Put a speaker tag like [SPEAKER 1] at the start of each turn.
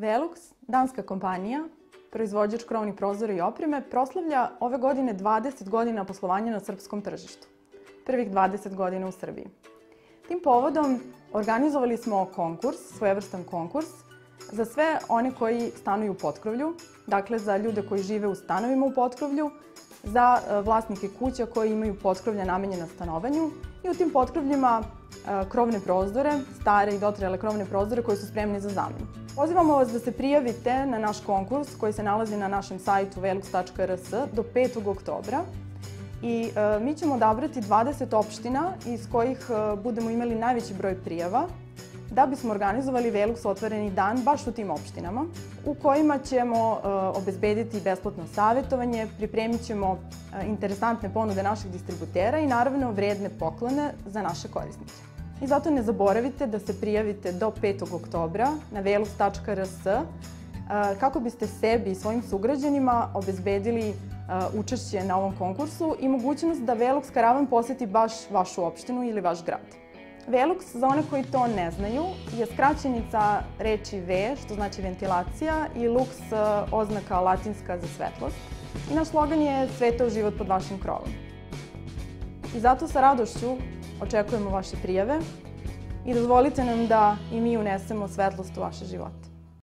[SPEAKER 1] Velux, danska kompanija, proizvođač krovnih prozora i opreme, proslavlja ove godine 20 godina poslovanja na srpskom tržištu. Prvih 20 godina u Srbiji. Tim povodom organizovali smo konkurs, svojevrstan konkurs, za sve one koji stanuju u potkrovlju, dakle za ljude koji žive u stanovima u potkrovlju, za vlasnike kuća koji imaju potkrovlja namenjena stanovanju i u tim potkrovljima krovne prozore, stare i dotrajale krovne prozore koji su spremni za zamenu. Pozivamo vas da se prijavite na naš konkurs koji se nalazi na našem sajtu velux.rs do 5. oktobra i mi ćemo odabrati 20 opština iz kojih budemo imali najveći broj prijava da bismo organizovali Velux otvoreni dan baš u tim opštinama u kojima ćemo obezbediti besplatno savjetovanje, pripremit ćemo interesantne ponude naših distributera i naravno vredne poklone za naše korisnike. I zato ne zaboravite da se prijavite do 5. oktobra na velux.rs kako biste sebi i svojim sugrađanima obezbedili učešće na ovom konkursu i mogućnost da Velux karavan poseti baš vašu opštinu ili vaš grad. Velux, za one koji to ne znaju, je skraćenica reči V, što znači ventilacija, i lux, oznaka latinska za svetlost. I naš slogan je svetao život pod vašim krovom. I zato sa radošću očekujemo vaše prijave i dozvolite nam da i mi unesemo svetlost u vaše živote.